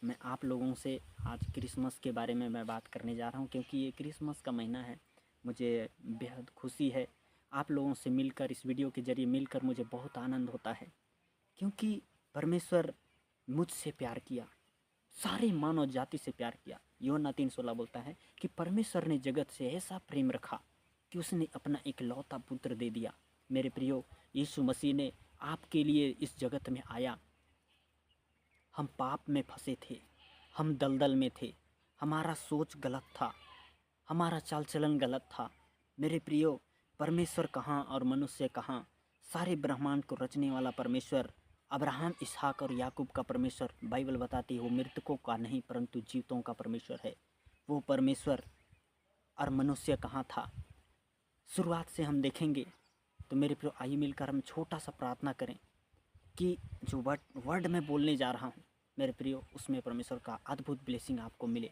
मैं आप लोगों से आज क्रिसमस के बारे में मैं बात करने जा रहा हूँ, क्योंकि ये क्रिसमस का महीना है। मुझे बेहद खुशी है आप लोगों से मिलकर, इस वीडियो के ज़रिए मिलकर मुझे बहुत आनंद होता है, क्योंकि परमेश्वर मुझसे प्यार किया, सारे मानव जाति से प्यार किया। यूहन्ना 3:16 बोलता है कि परमेश्वर ने जगत से ऐसा प्रेम रखा कि उसने अपना इकलौता पुत्र दे दिया। मेरे प्रियो, यीशु मसीह ने आपके लिए इस जगत में आया। हम पाप में फंसे थे, हम दलदल में थे, हमारा सोच गलत था, हमारा चाल चलन गलत था। मेरे प्रियो, परमेश्वर कहाँ और मनुष्य कहाँ। सारे ब्रह्मांड को रचने वाला परमेश्वर, अब्राहम, इसहाक और याकूब का परमेश्वर, बाइबल बताती है वो मृतकों का नहीं परंतु जीवितों का परमेश्वर है। वो परमेश्वर और मनुष्य कहाँ था, शुरुआत से हम देखेंगे। तो मेरे प्रियो, आइए मिलकर हम छोटा सा प्रार्थना करें कि जो वर्ड मैं बोलने जा रहा हूँ मेरे प्रियो, उसमें परमेश्वर का अद्भुत ब्लेसिंग आपको मिले।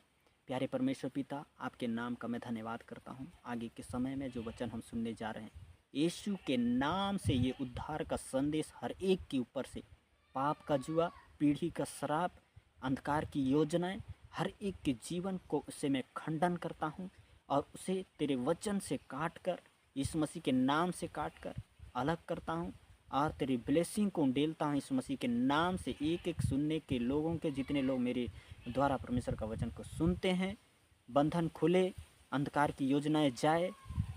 प्यारे परमेश्वर पिता, आपके नाम का मैं धन्यवाद करता हूँ। आगे के समय में जो वचन हम सुनने जा रहे हैं, यीशु के नाम से ये उद्धार का संदेश हर एक के ऊपर से, पाप का जुआ, पीढ़ी का श्राप, अंधकार की योजनाएं, हर एक के जीवन को उससे मैं खंडन करता हूँ और उसे तेरे वचन से काट कर, यीशु मसीह के नाम से काट कर अलग करता हूँ और तेरी ब्लेसिंग को उंडेलता हूँ यीशु मसीह के नाम से। एक एक सुनने के लोगों के, जितने लोग मेरे द्वारा परमेश्वर का वचन को सुनते हैं, बंधन खुले, अंधकार की योजनाएं जाए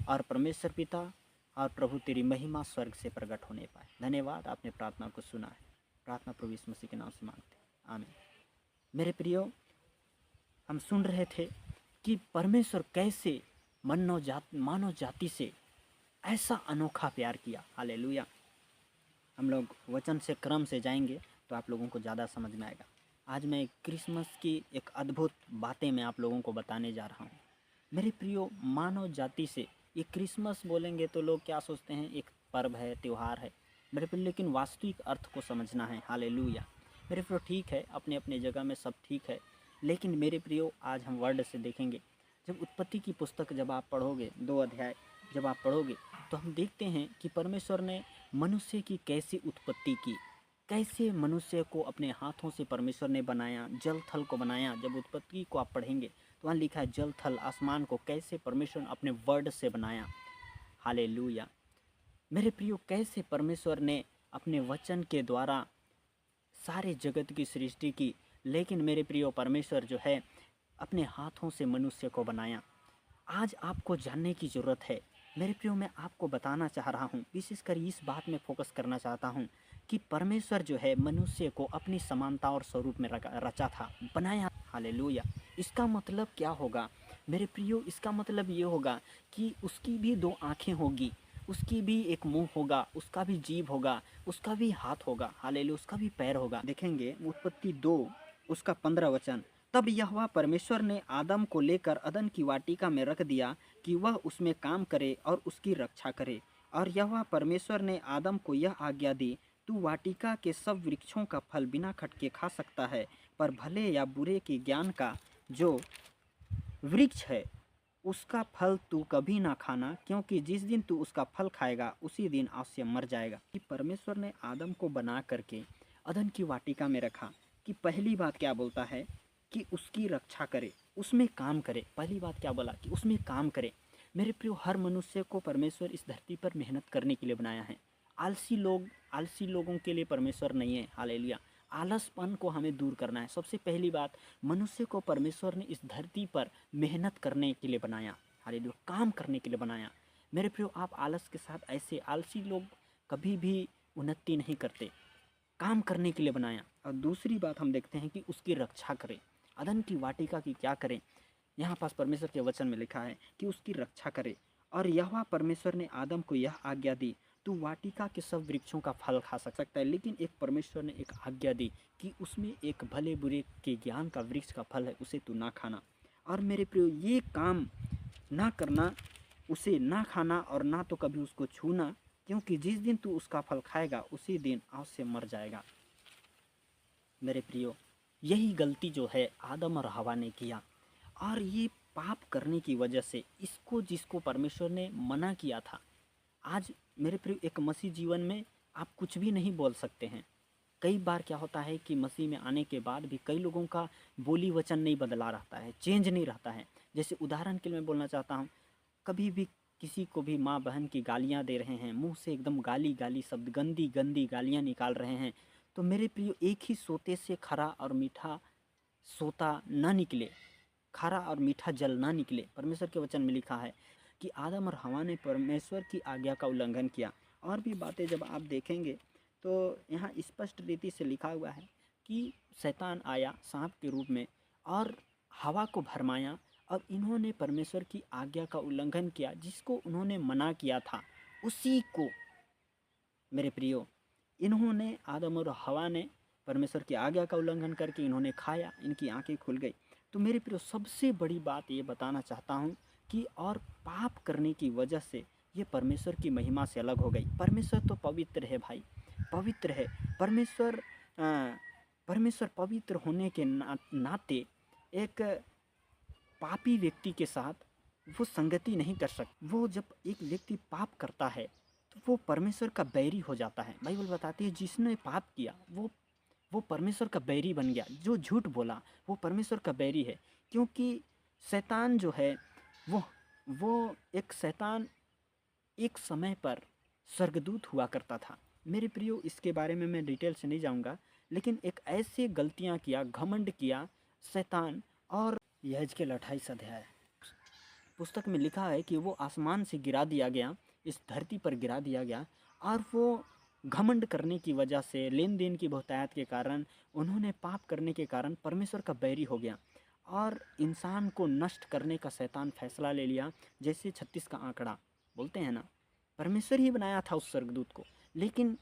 और परमेश्वर पिता और प्रभु तेरी महिमा स्वर्ग से प्रकट होने पाए। धन्यवाद, आपने प्रार्थना को सुना है। प्रार्थना प्रभु यीशु मसीह के नाम से मांगते हैं, आमीन। मेरे प्रियो, हम सुन रहे थे कि परमेश्वर कैसे मानव जाति से ऐसा अनोखा प्यार किया। हालेलुया। हम लोग वचन से क्रम से जाएंगे तो आप लोगों को ज़्यादा समझ में आएगा। आज मैं क्रिसमस की एक अद्भुत बातें मैं आप लोगों को बताने जा रहा हूँ। मेरे प्रियो, मानव जाति से ये क्रिसमस बोलेंगे तो लोग क्या सोचते हैं, एक पर्व है, त्यौहार है। मेरे प्रियो, लेकिन वास्तविक अर्थ को समझना है। हालेलुया। मेरे प्रियो, ठीक है, अपने अपने जगह में सब ठीक है, लेकिन मेरे प्रियो आज हम वर्ड से देखेंगे। जब उत्पत्ति की पुस्तक जब आप पढ़ोगे, 2 अध्याय जब आप पढ़ोगे, तो हम देखते हैं कि परमेश्वर ने मनुष्य की कैसी उत्पत्ति की, कैसे मनुष्य को अपने हाथों से परमेश्वर ने बनाया, जल थल को बनाया। जब उत्पत्ति को आप पढ़ेंगे तो वहाँ लिखा है जल थल आसमान को कैसे परमेश्वर ने अपने वर्ड से बनाया। हालेलुया। मेरे प्रियो, कैसे परमेश्वर ने अपने वचन के द्वारा सारे जगत की सृष्टि की, लेकिन मेरे प्रियो, परमेश्वर जो है अपने हाथों से मनुष्य को बनाया। आज आपको जानने की ज़रूरत है। मेरे प्रियो, मैं आपको बताना चाह रहा हूँ, विशेषकर इस बात में फोकस करना चाहता हूँ कि परमेश्वर जो है मनुष्य को अपनी समानता और स्वरूप में रचा था, बनाया। हालेलुया। इसका मतलब क्या होगा मेरे प्रियो? इसका मतलब ये होगा कि उसकी भी 2 आँखें होगी, उसकी भी एक मुंह होगा, उसका भी जीभ होगा, उसका भी हाथ होगा। हालेलुया। उसका भी पैर होगा। देखेंगे उत्पत्ति 2 उसका 15 वचन। तब यहोवा परमेश्वर ने आदम को लेकर अदन की वाटिका में रख दिया कि वह उसमें काम करे और उसकी रक्षा करे। और यहोवा परमेश्वर ने आदम को यह आज्ञा दी, तू वाटिका के सब वृक्षों का फल बिना खटके खा सकता है, पर भले या बुरे के ज्ञान का जो वृक्ष है उसका फल तू कभी ना खाना, क्योंकि जिस दिन तू उसका फल खाएगा उसी दिन अवश्य मर जाएगा। कि परमेश्वर ने आदम को बना करके अदन की वाटिका में रखा कि पहली बात क्या बोलता है कि उसकी रक्षा करे, उसमें काम करे। पहली बात क्या बोला कि उसमें काम करे। मेरे प्रियो, हर मनुष्य को परमेश्वर इस धरती पर मेहनत करने के लिए बनाया है। आलसी लोगों के लिए परमेश्वर नहीं है। हालेलुया। आलसपन को हमें दूर करना है। सबसे पहली बात, मनुष्य को परमेश्वर ने इस धरती पर मेहनत करने के लिए बनाया। हालेलुया। काम करने के लिए बनाया। मेरे प्रियो, आप आलस के साथ, ऐसे आलसी लोग कभी भी उन्नति नहीं करते। काम करने के लिए बनाया। और दूसरी बात हम देखते हैं कि उसकी रक्षा करें। अदन की वाटिका की क्या करें? यहाँ पास परमेश्वर के वचन में लिखा है कि उसकी रक्षा करे। और यहोवा परमेश्वर ने आदम को यह आज्ञा दी, तू वाटिका के सब वृक्षों का फल खा सकता है, लेकिन एक परमेश्वर ने एक आज्ञा दी कि उसमें एक भले बुरे के ज्ञान का वृक्ष का फल है, उसे तू ना खाना। और मेरे प्रियो, ये काम ना करना, उसे ना खाना और ना तो कभी उसको छूना, क्योंकि जिस दिन तू उसका फल खाएगा उसी दिन अवश्य मर जाएगा। मेरे प्रियो, यही गलती जो है आदम और हवा ने किया, और ये पाप करने की वजह से इसको, जिसको परमेश्वर ने मना किया था, आज मेरे प्रियो एक मसीह जीवन में आप कुछ भी नहीं बोल सकते हैं। कई बार क्या होता है कि मसीह में आने के बाद भी कई लोगों का बोली वचन नहीं बदला रहता है, चेंज नहीं रहता है। जैसे उदाहरण के लिए मैं बोलना चाहता हूँ, कभी भी किसी को भी माँ बहन की गालियाँ दे रहे हैं, मुँह से एकदम गाली गाली शब्द, गंदी गंदी गालियाँ निकाल रहे हैं, तो मेरे प्रियो एक ही सोते से खरा और मीठा सोता ना निकले, खारा और मीठा जल ना निकले। परमेश्वर के वचन में लिखा है कि आदम और हवा ने परमेश्वर की आज्ञा का उल्लंघन किया। और भी बातें जब आप देखेंगे तो यहाँ स्पष्ट रीति से लिखा हुआ है कि शैतान आया सांप के रूप में और हवा को भरमाया, और इन्होंने परमेश्वर की आज्ञा का उल्लंघन किया। जिसको उन्होंने मना किया था उसी को मेरे प्रियो इन्होंने, आदम और हवा ने परमेश्वर की आज्ञा का उल्लंघन करके इन्होंने खाया, इनकी आंखें खुल गई। तो मेरे प्रियो सबसे बड़ी बात ये बताना चाहता हूँ कि और पाप करने की वजह से ये परमेश्वर की महिमा से अलग हो गई। परमेश्वर तो पवित्र है भाई, पवित्र है परमेश्वर। परमेश्वर पवित्र होने के नाते एक पापी व्यक्ति के साथ वो संगति नहीं कर सकता। वो जब एक व्यक्ति पाप करता है तो वो परमेश्वर का बैरी हो जाता है। बाइबल बताती है जिसने पाप किया वो परमेश्वर का बैरी बन गया। जो झूठ बोला वो परमेश्वर का बैरी है। क्योंकि शैतान जो है वो एक शैतान एक समय पर स्वर्गदूत हुआ करता था। मेरे प्रियो इसके बारे में मैं डिटेल से नहीं जाऊंगा, लेकिन एक ऐसे गलतियां किया, घमंड किया शैतान। और यहेजकेल 28 अध्याय पुस्तक में लिखा है कि वो आसमान से गिरा दिया गया, इस धरती पर गिरा दिया गया, और वो घमंड करने की वजह से, लेन देन की बहुतायत के कारण, उन्होंने पाप करने के कारण परमेश्वर का बैरी हो गया और इंसान को नष्ट करने का शैतान फैसला ले लिया। जैसे 36 का आंकड़ा बोलते हैं ना, परमेश्वर ही बनाया था उस स्वर्गदूत को, लेकिन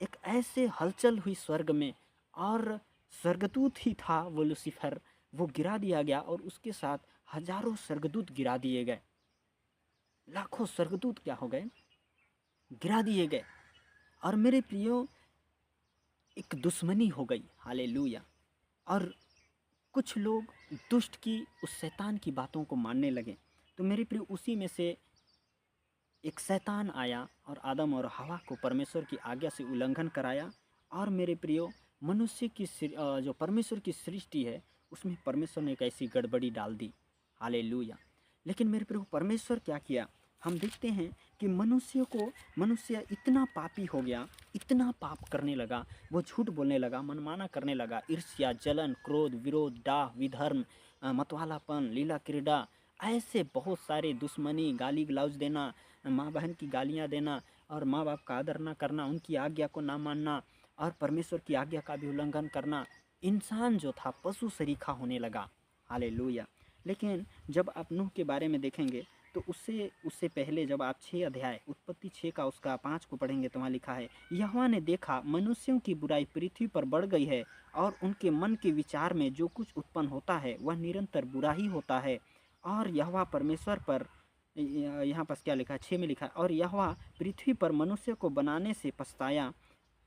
एक ऐसे हलचल हुई स्वर्ग में, और स्वर्गदूत ही था वो लूसीफर, वो गिरा दिया गया और उसके साथ हजारों स्वर्गदूत गिरा दिए गए। लाखों स्वर्गदूत क्या हो गए, गिरा दिए गए। और मेरे प्रियो एक दुश्मनी हो गई, हालेलुया। और कुछ लोग दुष्ट की, उस शैतान की बातों को मानने लगे। तो मेरे प्रियो उसी में से एक शैतान आया और आदम और हवा को परमेश्वर की आज्ञा से उल्लंघन कराया। और मेरे प्रियो मनुष्य की जो परमेश्वर की सृष्टि है उसमें परमेश्वर ने एक ऐसी गड़बड़ी डाल दी, हालेलुया। लेकिन मेरे प्रियो परमेश्वर क्या किया, हम देखते हैं कि मनुष्य इतना पापी हो गया, इतना पाप करने लगा, वो झूठ बोलने लगा, मनमाना करने लगा, ईर्ष्या, जलन, क्रोध, विरोध, डाह, विधर्म, मतवालापन, लीला क्रीड़ा, ऐसे बहुत सारे दुश्मनी, गाली गलौज देना, माँ बहन की गालियाँ देना, और माँ बाप का आदर ना करना, उनकी आज्ञा को ना मानना, और परमेश्वर की आज्ञा का भी उल्लंघन करना। इंसान जो था पशु सरीखा होने लगा, हालेलुया। लेकिन जब आप नूह के बारे में देखेंगे तो उससे पहले जब आप 6 अध्याय उत्पत्ति 6 का उसका 5 को पढ़ेंगे तो वहाँ लिखा है, यहोवा ने देखा मनुष्यों की बुराई पृथ्वी पर बढ़ गई है, और उनके मन के विचार में जो कुछ उत्पन्न होता है वह निरंतर बुरा ही होता है। और यहोवा परमेश्वर पर, यहाँ पर क्या लिखा है 6 में लिखा है, और यहोवा पृथ्वी पर मनुष्य को बनाने से पछताया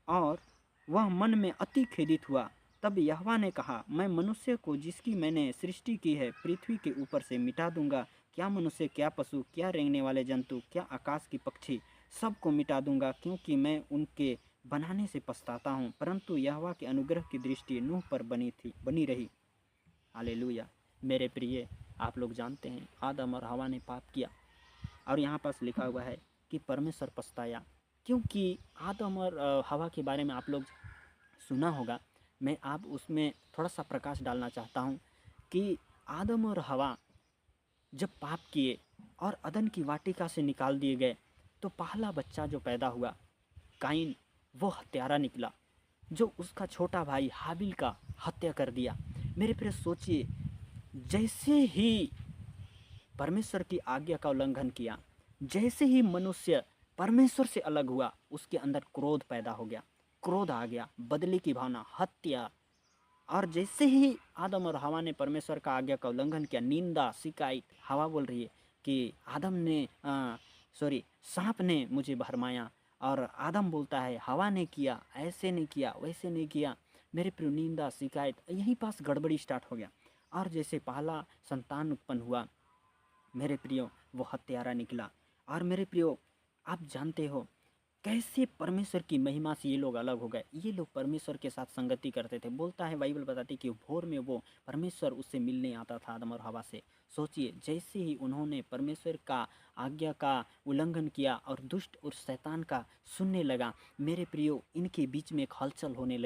और वह मन में अति खेदित हुआ। तब यहोवा ने कहा, मैं मनुष्य को जिसकी मैंने सृष्टि की है पृथ्वी के ऊपर से मिटा दूंगा, क्या मनुष्य, क्या पशु, क्या रेंगने वाले जंतु, क्या आकाश की पक्षी, सबको मिटा दूंगा, क्योंकि मैं उनके बनाने से पछताता हूँ। परंतु यहोवा के अनुग्रह की दृष्टि नूह पर बनी रही, हालेलुया। मेरे प्रिय, आप लोग जानते हैं आदम और हवा ने पाप किया, और यहाँ पास लिखा हुआ है कि परमेश्वर पछताया। क्योंकि आदम और हवा के बारे में आप लोग सुना होगा, मैं आप उसमें थोड़ा सा प्रकाश डालना चाहता हूँ कि आदम और हवा जब पाप किए और अदन की वाटिका से निकाल दिए गए, तो पहला बच्चा जो पैदा हुआ काइन, वो हत्यारा निकला, जो उसका छोटा भाई हाबिल का हत्या कर दिया। मेरे प्रिय सोचिए, जैसे ही परमेश्वर की आज्ञा का उल्लंघन किया, जैसे ही मनुष्य परमेश्वर से अलग हुआ, उसके अंदर क्रोध पैदा हो गया, क्रोध आ गया, बदले की भावना, हत्या। और जैसे ही आदम और हवा ने परमेश्वर का आज्ञा का उल्लंघन किया, निंदा, शिकायत, हवा बोल रही है कि सांप ने मुझे भरमाया, और आदम बोलता है हवा ने किया, ऐसे नहीं किया, वैसे नहीं किया। मेरे प्रिय निंदा, शिकायत, यहीं पास गड़बड़ी स्टार्ट हो गया। और जैसे पहला संतान उत्पन्न हुआ, मेरे प्रियो वो हत्यारा निकला। और मेरे प्रियो आप जानते हो कैसे परमेश्वर की महिमा से ये लोग अलग हो गए। ये लोग परमेश्वर के साथ संगति करते थे। बोलता है, बाइबल बताती है कि भोर में वो परमेश्वर उससे मिलने आता था आदम और हवा से। सोचिए, जैसे ही उन्होंने परमेश्वर का आज्ञा का उल्लंघन किया और दुष्ट और शैतान का सुनने लगा, मेरे प्रियो, इनके बीच में एक हलचल होने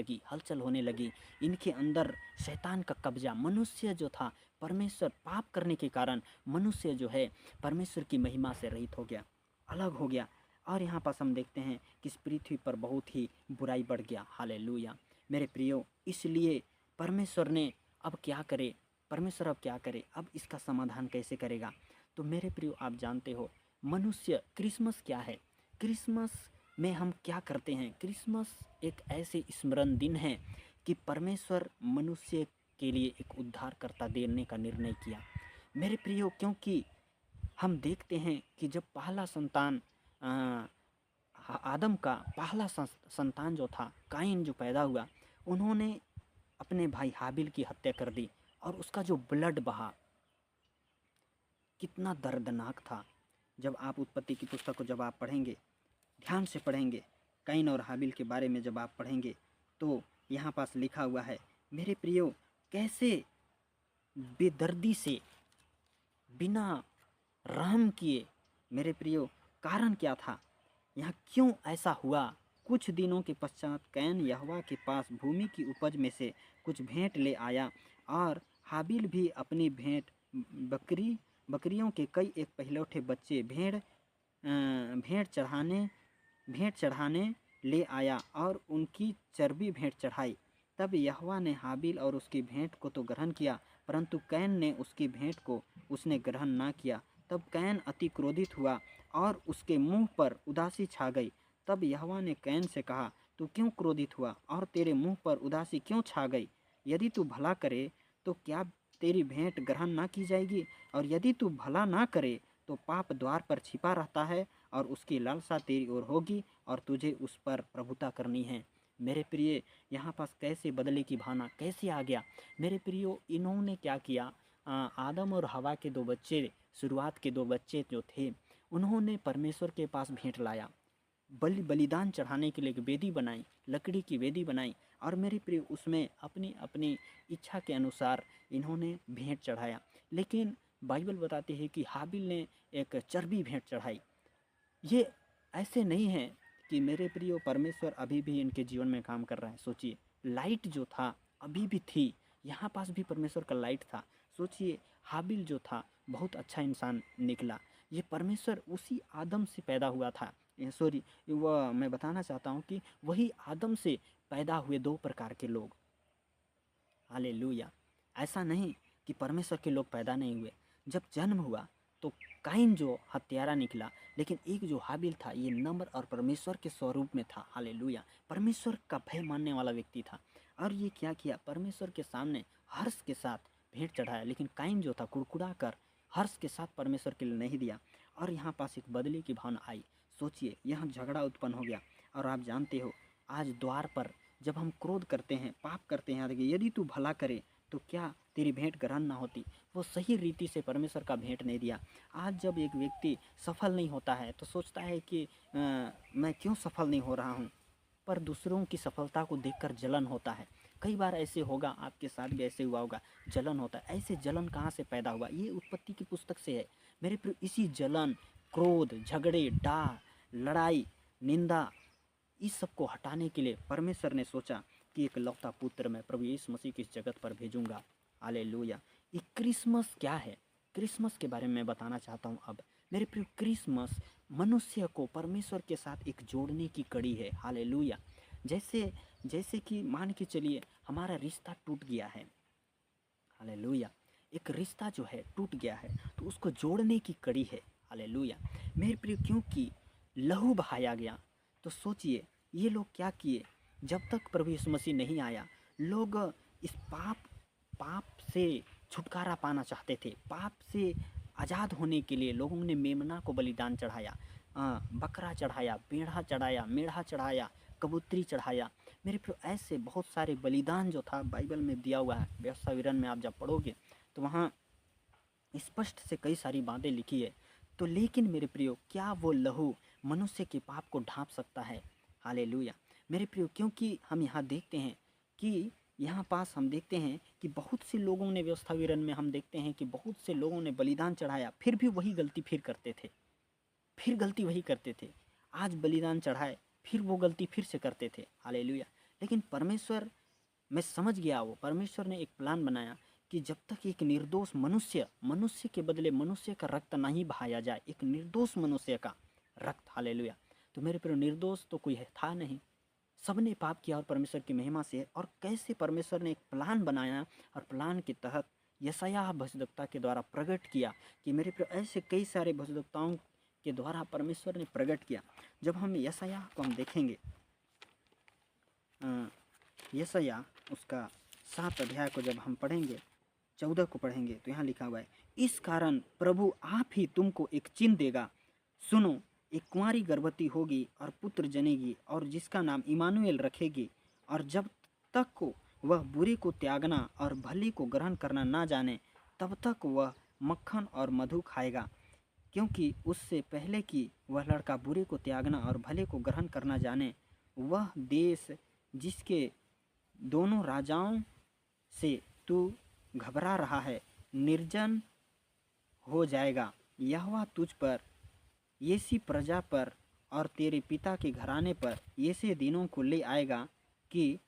लगी। इनके अंदर शैतान का कब्जा, मनुष्य जो था, परमेश्वर पाप करने के कारण मनुष्य जो है परमेश्वर की महिमा से रहित हो गया, अलग हो गया। और यहाँ पास हम देखते हैं कि इस पृथ्वी पर बहुत ही बुराई बढ़ गया। हालेलुया मेरे प्रियो, इसलिए परमेश्वर ने अब क्या करे, परमेश्वर अब क्या करे, अब इसका समाधान कैसे करेगा। तो मेरे प्रियो, आप जानते हो मनुष्य, क्रिसमस क्या है, क्रिसमस में हम क्या करते हैं। क्रिसमस एक ऐसे स्मरण दिन है कि परमेश्वर मनुष्य के लिए एक उद्धारकर्ता देने का निर्णय किया। मेरे प्रियो, क्योंकि हम देखते हैं कि जब पहला संतान आदम का पहला संतान जो था, काइन जो पैदा हुआ, उन्होंने अपने भाई हाबिल की हत्या कर दी और उसका जो ब्लड बहा कितना दर्दनाक था। जब आप उत्पत्ति की पुस्तक को जब आप पढ़ेंगे, ध्यान से पढ़ेंगे, काइन और हाबिल के बारे में जब आप पढ़ेंगे, तो यहाँ पास लिखा हुआ है मेरे प्रियो, कैसे बेदर्दी से, बिना रहम किए, मेरे प्रियो, कारण क्या था, यहाँ क्यों ऐसा हुआ। कुछ दिनों के पश्चात कैन यहोवा के पास भूमि की उपज में से कुछ भेंट ले आया और हाबिल भी अपनी बकरियों के कई एक पहलौठे बच्चे भेंट चढ़ाने ले आया और उनकी चर्बी भेंट चढ़ाई। तब यहोवा ने हाबिल और उसकी भेंट को तो ग्रहण किया, परंतु कैन ने उसकी भेंट को उसने ग्रहण ना किया। तब कैन अति क्रोधित हुआ और उसके मुंह पर उदासी छा गई। तब यहोवा ने कैन से कहा, तू क्यों क्रोधित हुआ और तेरे मुंह पर उदासी क्यों छा गई। यदि तू भला करे तो क्या तेरी भेंट ग्रहण ना की जाएगी, और यदि तू भला ना करे तो पाप द्वार पर छिपा रहता है और उसकी लालसा तेरी ओर होगी और तुझे उस पर प्रभुता करनी है। मेरे प्रिय, यहाँ पास कैसे बदले की भावना कैसे आ गया। मेरे प्रियो, इन्होंने क्या किया, आदम और हवा के दो बच्चे, शुरुआत के दो बच्चे जो थे, उन्होंने परमेश्वर के पास भेंट लाया, बलिदान चढ़ाने के लिए एक वेदी बनाई, लकड़ी की वेदी बनाई, और मेरे प्रिय उसमें अपनी अपनी इच्छा के अनुसार इन्होंने भेंट चढ़ाया। लेकिन बाइबल बताती है कि हाबिल ने एक चर्बी भेंट चढ़ाई। ये ऐसे नहीं है कि मेरे प्रियो परमेश्वर अभी भी इनके जीवन में काम कर रहा है। सोचिए, लाइट जो था अभी भी थी, यहाँ पास भी परमेश्वर का लाइट था। सोचिए, हाबिल जो था बहुत अच्छा इंसान निकला। ये परमेश्वर उसी आदम से पैदा हुआ था, सॉरी, वह मैं बताना चाहता हूँ कि वही आदम से पैदा हुए दो प्रकार के लोग। हालेलुया। ऐसा नहीं कि परमेश्वर के लोग पैदा नहीं हुए। जब जन्म हुआ तो काइन जो हत्यारा निकला, लेकिन एक जो हाबिल था, ये नम्र और परमेश्वर के स्वरूप में था। हालेलुया। परमेश्वर का भय मानने वाला व्यक्ति था, और ये क्या किया, परमेश्वर के सामने हर्ष के साथ भेंट चढ़ाया। लेकिन काइन जो था कुड़कुड़ा कर हर्ष के साथ परमेश्वर के लिए नहीं दिया, और यहाँ पास एक बदले की भावना आई। सोचिए, यहाँ झगड़ा उत्पन्न हो गया। और आप जानते हो, आज द्वार पर जब हम क्रोध करते हैं, पाप करते हैं, देखिए, यदि तू भला करे तो क्या तेरी भेंट ग्रहण ना होती। वो सही रीति से परमेश्वर का भेंट नहीं दिया। आज जब एक व्यक्ति सफल नहीं होता है तो सोचता है कि मैं क्यों सफल नहीं हो रहा हूँ, पर दूसरों की सफलता को देखकर जलन होता है। कई बार ऐसे होगा, आपके साथ भी ऐसे हुआ होगा, जलन होता है। ऐसे जलन कहाँ से पैदा हुआ, ये उत्पत्ति की पुस्तक से है मेरे प्रिय। इसी जलन, क्रोध, झगड़े, डाह, लड़ाई, निंदा, इस सब को हटाने के लिए परमेश्वर ने सोचा कि एक लौता पुत्र मैं प्रभु यीशु मसीह की इस जगत पर भेजूंगा। हालेलुया। ये क्रिसमस क्या है, क्रिसमस के बारे में मैं बताना चाहता हूँ अब। मेरे प्रिय, क्रिसमस मनुष्य को परमेश्वर के साथ एक जोड़ने की कड़ी है। हालेलुया। जैसे जैसे कि मान के चलिए हमारा रिश्ता टूट गया है। हालेलुया। एक रिश्ता जो है टूट गया है तो उसको जोड़ने की कड़ी है। हालेलुया मेरे प्रिय, क्योंकि लहू बहाया गया। तो सोचिए, ये लोग क्या किए, जब तक प्रभु यीशु मसीह नहीं आया, लोग इस पाप से छुटकारा पाना चाहते थे। पाप से आज़ाद होने के लिए लोगों ने मेमना को बलिदान चढ़ाया, बकरा चढ़ाया, मेढ़ा चढ़ाया, कबूतरी चढ़ाया। मेरे प्रिय, ऐसे बहुत सारे बलिदान जो था बाइबल में दिया हुआ है। व्यवस्था विवरण में आप जब पढ़ोगे तो वहाँ स्पष्ट से कई सारी बातें लिखी है। तो लेकिन मेरे प्रियो, क्या वो लहू मनुष्य के पाप को ढांप सकता है। हालेलुया मेरे प्रियो, क्योंकि हम यहाँ देखते हैं कि यहाँ पास हम देखते हैं कि बहुत से लोगों ने व्यवस्था विवरण में हम देखते हैं कि बहुत से लोगों ने बलिदान चढ़ाया, फिर भी वही गलती फिर करते थे, फिर गलती वही करते थे। आज बलिदान चढ़ाए, फिर वो गलती फिर से करते थे। हालेलुया। लेकिन परमेश्वर, मैं समझ गया, वो परमेश्वर ने एक प्लान बनाया कि जब तक एक निर्दोष मनुष्य के बदले मनुष्य का रक्त नहीं बहाया जाए, एक निर्दोष मनुष्य का रक्त, हालेलुया। तो मेरे प्रिय, निर्दोष तो कोई था नहीं, सबने पाप किया और परमेश्वर की महिमा से। और कैसे परमेश्वर ने एक प्लान बनाया और प्लान के तहत यशायाह भविष्यद्वक्ता के द्वारा प्रकट किया कि मेरे प्रिय, ऐसे कई सारे भविष्यद्वक्ताओं के द्वारा परमेश्वर ने प्रकट किया। जब हम यशायाह को हम देखेंगे, यशायाह उसका 7 अध्याय को जब हम पढ़ेंगे, 14 को पढ़ेंगे, तो यहाँ लिखा हुआ है, इस कारण प्रभु आप ही तुमको एक चिन्ह देगा, सुनो, एक कुंवारी गर्भवती होगी और पुत्र जनेगी और जिसका नाम इमानुएल रखेगी। और जब तक को वह बुरे को त्यागना और भले को ग्रहण करना ना जाने, तब तक वह मक्खन और मधु खाएगा, क्योंकि उससे पहले कि वह लड़का बुरे को त्यागना और भले को ग्रहण करना जाने, वह देश जिसके दोनों राजाओं से तू घबरा रहा है निर्जन हो जाएगा। यहोवा तुझ पर, ऐसी प्रजा पर और तेरे पिता के घराने पर ऐसे दिनों को ले आएगा कि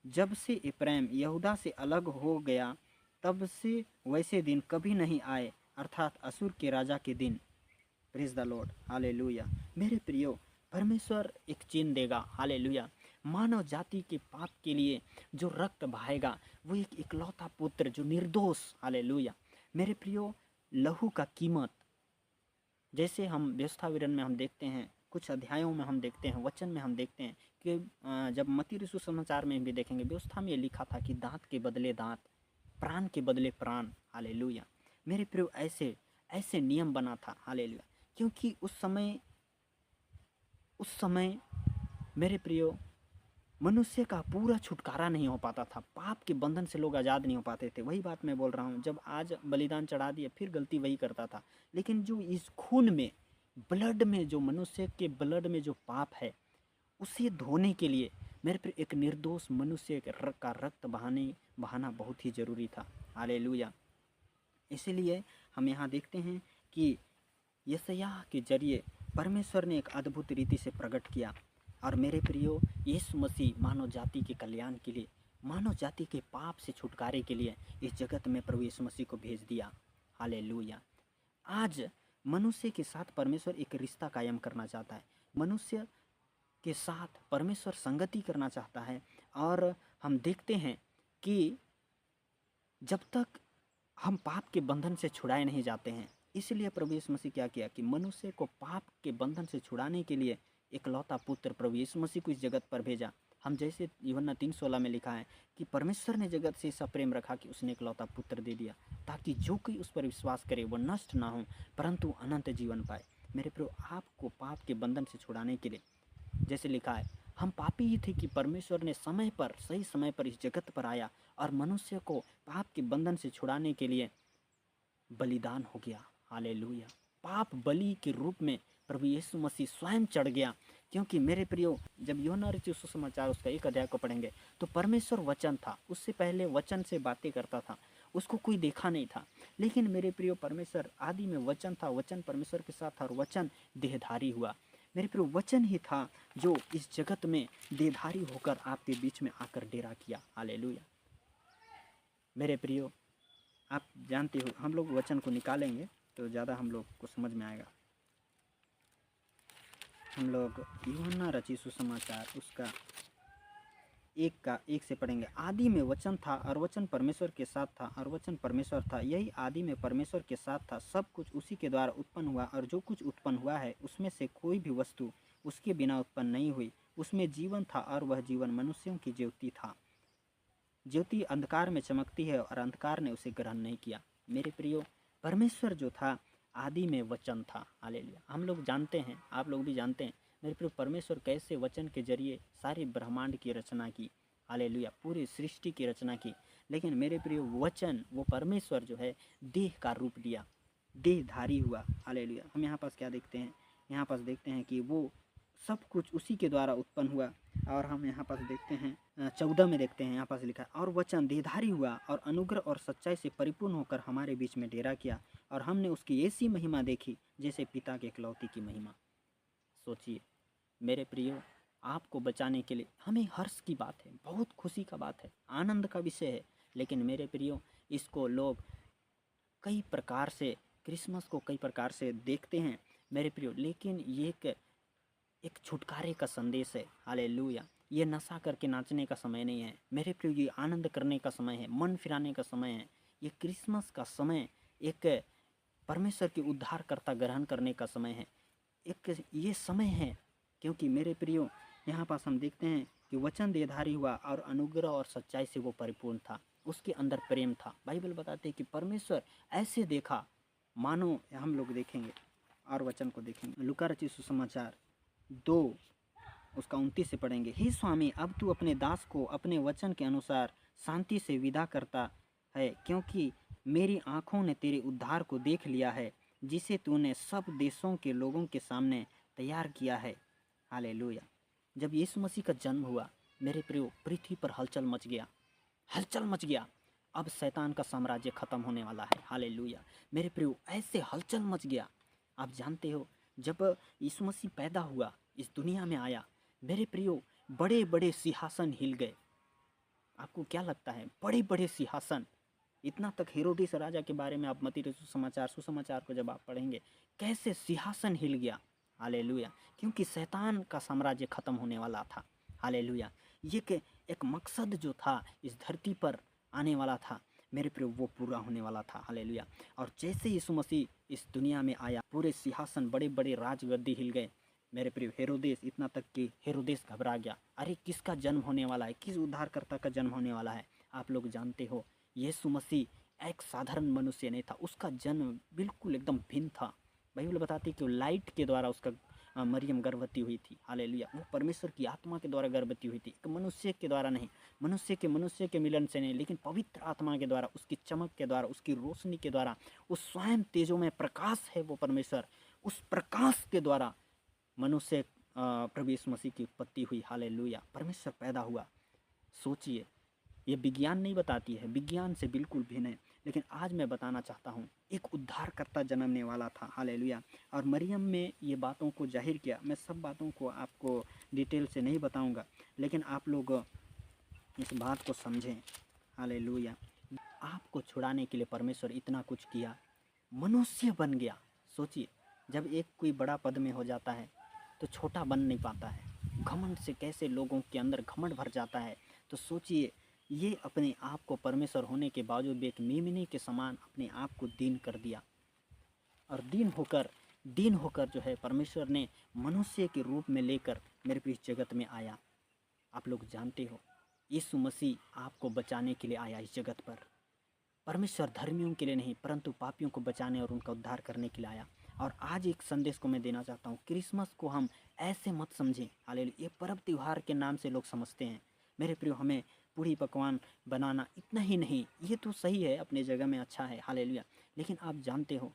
जब से इफ्राइम यहूदा से अलग हो गया, तब से वैसे दिन कभी नहीं आए, अर्थात असूर के राजा के दिन। Praise the Lord, hallelujah. मेरे प्रियो, परमेश्वर एक चिन्ह देगा, हालेलुया। मानव जाति के पाप के लिए जो रक्त बहाएगा, वो एक इकलौता पुत्र जो निर्दोष, हालेलुया। मेरे प्रियो, लहू का कीमत, जैसे हम व्यवस्था विवरण में हम देखते हैं, कुछ अध्यायों में हम देखते हैं, वचन में हम देखते हैं कि जब मत्ती रसूल समाचार में भी देखेंगे, व्यवस्था में ये लिखा था कि दांत के बदले दांत, प्राण के बदले प्राण, हालेलुया। मेरे प्रियो, ऐसे ऐसे नियम बना था, हालेलुया। क्योंकि उस समय मेरे प्रियो, मनुष्य का पूरा छुटकारा नहीं हो पाता था, पाप के बंधन से लोग आज़ाद नहीं हो पाते थे। वही बात मैं बोल रहा हूँ, जब आज बलिदान चढ़ा दिया फिर गलती वही करता था। लेकिन जो इस खून में, ब्लड में, जो मनुष्य के ब्लड में जो पाप है, उसे धोने के लिए मेरे पे एक निर्दोष मनुष्य का रक्त बहाना बहुत ही ज़रूरी था, हालेलुया। इसीलिए हम यहाँ देखते हैं कि यशायाह के जरिए परमेश्वर ने एक अद्भुत रीति से प्रकट किया। और मेरे प्रियो, यीशु मसीह मानव जाति के कल्याण के लिए, मानव जाति के पाप से छुटकारे के लिए इस जगत में प्रभु यीशु मसीह को भेज दिया, हालेलुया। आज मनुष्य के साथ परमेश्वर एक रिश्ता कायम करना चाहता है, मनुष्य के साथ परमेश्वर संगति करना चाहता है। और हम देखते हैं कि जब तक हम पाप के बंधन से छुड़ाए नहीं जाते हैं, इसलिए प्रभु यीशु मसीह क्या किया कि मनुष्य को पाप के बंधन से छुड़ाने के लिए इकलौता पुत्र प्रभु यीशु मसीह को इस जगत पर भेजा। हम जैसे यूहन्ना 3:16 में लिखा है कि परमेश्वर ने जगत से ऐसा प्रेम रखा कि उसने इकलौता पुत्र दे दिया, ताकि जो कोई उस पर विश्वास करे वो नष्ट ना हो परंतु अनंत जीवन पाए। मेरे प्रियो, आपको पाप के बंधन से छुड़ाने के लिए, जैसे लिखा है, हम पापी ही थे कि परमेश्वर ने समय पर, सही समय पर इस जगत पर आया और मनुष्य को पाप के बंधन से छुड़ाने के लिए बलिदान हो गया, हालेलुया। पाप बलि के रूप में प्रभु यीशु मसीह स्वयं चढ़ गया। क्योंकि मेरे प्रियो, जब यूहन्ना रचित सुसमाचार उसका 1 अध्याय को पढ़ेंगे, तो परमेश्वर वचन था, उससे पहले वचन से बातें करता था, उसको कोई देखा नहीं था। लेकिन मेरे प्रियो, परमेश्वर आदि में वचन था, वचन परमेश्वर के साथ था और वचन देहधारी हुआ। मेरे प्रियो, वचन ही था जो इस जगत में देहधारी होकर आपके बीच में आकर डेरा किया, हालेलुया। मेरे प्रियो, आप जानते हो, हम लोग वचन को निकालेंगे तो ज़्यादा हम लोग को समझ में आएगा। हम लोग यूहन्ना रचित सुसमाचार उसका 1 से पढ़ेंगे। आदि में वचन था और वचन परमेश्वर के साथ था और वचन परमेश्वर था, यही आदि में परमेश्वर के साथ था। सब कुछ उसी के द्वारा उत्पन्न हुआ और जो कुछ उत्पन्न हुआ है उसमें से कोई भी वस्तु उसके बिना उत्पन्न नहीं हुई। उसमें जीवन था और वह जीवन मनुष्यों की ज्योति था। ज्योति अंधकार में चमकती है और अंधकार ने उसे ग्रहण नहीं किया। मेरे प्रियो, परमेश्वर जो था, आदि में वचन था, हालेलुया। हम लोग जानते हैं, आप लोग भी जानते हैं मेरे प्रियो, परमेश्वर कैसे वचन के जरिए सारे ब्रह्मांड की रचना की, हालेलुया, पूरी सृष्टि की रचना की। लेकिन मेरे प्रियो, वचन, वो परमेश्वर जो है देह का रूप लिया, देहधारी हुआ, हालेलुया। हम यहाँ पास क्या देखते हैं यहाँ पास देखते हैं कि वो सब कुछ उसी के द्वारा उत्पन्न हुआ। और हम यहाँ पास देखते हैं 14 में देखते हैं, यहाँ पास लिखा है, और वचन देहधारी हुआ और अनुग्रह और सच्चाई से परिपूर्ण होकर हमारे बीच में डेरा किया, और हमने उसकी ऐसी महिमा देखी जैसे पिता के इकलौती की महिमा। सोचिए मेरे प्रियो, आपको बचाने के लिए हमें हर्ष की बात है, बहुत खुशी का बात है, आनंद का विषय है। लेकिन मेरे प्रियो, इसको लोग कई प्रकार से, क्रिसमस को कई प्रकार से देखते हैं मेरे प्रियो। लेकिन ये एक छुटकारे का संदेश है। हालेलुया। ये नशा करके नाचने का समय नहीं है मेरे प्रियो, ये आनंद करने का समय है, मन फिराने का समय है। ये क्रिसमस का समय एक परमेश्वर की उद्धारकर्ता ग्रहण करने का समय है, एक ये समय है। क्योंकि मेरे प्रियो, यहाँ पास हम देखते हैं कि वचन देहधारी हुआ और अनुग्रह और सच्चाई से वो परिपूर्ण था, उसके अंदर प्रेम था। बाइबल बताते हैं कि परमेश्वर ऐसे देखा मानो, हम लोग देखेंगे और वचन को देखेंगे, लूका रचित सुसमाचार 2 उसका 29 से पढ़ेंगे। हे स्वामी, अब तू अपने दास को अपने वचन के अनुसार शांति से विदा करता है, क्योंकि मेरी आँखों ने तेरे उद्धार को देख लिया है, जिसे तूने सब देशों के लोगों के सामने तैयार किया है। हालेलुया। जब यीशु मसीह का जन्म हुआ मेरे प्रियो, पृथ्वी पर हलचल मच गया, हलचल मच गया। अब शैतान का साम्राज्य खत्म होने वाला है। हालेलुया मेरे प्रियो, ऐसे हलचल मच गया। आप जानते हो, जब यीशु मसीह पैदा हुआ, इस दुनिया में आया मेरे प्रियो, बड़े बड़े सिंहासन हिल गए। आपको क्या लगता है, बड़े बड़े सिंहासन? इतना तक हेरोदेस राजा के बारे में आप मत्ती सुसमाचार को जब आप पढ़ेंगे, कैसे सिंहासन हिल गया। हालेलुया। क्योंकि शैतान का साम्राज्य खत्म होने वाला था। हालेलुया। ये एक मकसद जो था इस धरती पर आने वाला था मेरे प्रियो, वो पूरा होने वाला था। हालेलुया। और जैसे यीशु मसीह इस दुनिया में आया, पूरे सिंहासन, बड़े बड़े राजगद्दी हिल गए मेरे प्रियो। हेरोदेस, इतना तक कि हेरोदेस घबरा गया, अरे किसका जन्म होने वाला है, किस उद्धारकर्ता का जन्म होने वाला है। आप लोग जानते हो, यीशु मसीह एक साधारण मनुष्य नहीं था, उसका जन्म बिल्कुल एकदम भिन्न था। बाइबल बताती है कि लाइट के द्वारा उसका मरियम गर्भवती हुई थी। हालेलुया। वो परमेश्वर की आत्मा के द्वारा गर्भवती हुई थी, एक मनुष्य के द्वारा नहीं, मनुष्य के मिलन से नहीं, लेकिन पवित्र आत्मा के द्वारा, उसकी चमक के द्वारा, उसकी रोशनी के द्वारा। उस स्वयं तेजों में प्रकाश है वो परमेश्वर, उस प्रकाश के द्वारा मनुष्य प्रभु यीशु मसीह की उत्पत्ति हुई। हालेलुया। परमेश्वर पैदा हुआ। सोचिए, ये विज्ञान नहीं बताती है, विज्ञान से बिल्कुल भिन्न है। लेकिन आज मैं बताना चाहता हूँ, एक उद्धारकर्ता जन्मने वाला था। हालेलुया। और मरियम में ये बातों को जाहिर किया। मैं सब बातों को आपको डिटेल से नहीं बताऊँगा, लेकिन आप लोग इस बात को समझें। हालेलुया। आपको छुड़ाने के लिए परमेश्वर इतना कुछ किया, मनुष्य बन गया। सोचिए, जब एक कोई बड़ा पद में हो जाता है तो छोटा बन नहीं पाता है। घमंड से कैसे लोगों के अंदर घमंड भर जाता है। तो सोचिए, ये अपने आप को परमेश्वर होने के बावजूद भी एक मेमने के समान अपने आप को दीन कर दिया, और दीन होकर जो है परमेश्वर ने मनुष्य के रूप में लेकर मेरे प्रिय जगत में आया। आप लोग जानते हो, यीशु मसीह आपको बचाने के लिए आया इस जगत पर। परमेश्वर धर्मियों के लिए नहीं, परंतु पापियों को बचाने और उनका उद्धार करने के लिए आया। और आज एक संदेश को मैं देना चाहता हूँ, क्रिसमस को हम ऐसे मत समझें। हालेलुया। ये पर्व त्यौहार के नाम से लोग समझते हैं मेरे प्रियो। हमें पूरी पकवान बनाना इतना ही नहीं, ये तो सही है, अपने जगह में अच्छा है। हालेलुया। लेकिन आप जानते हो,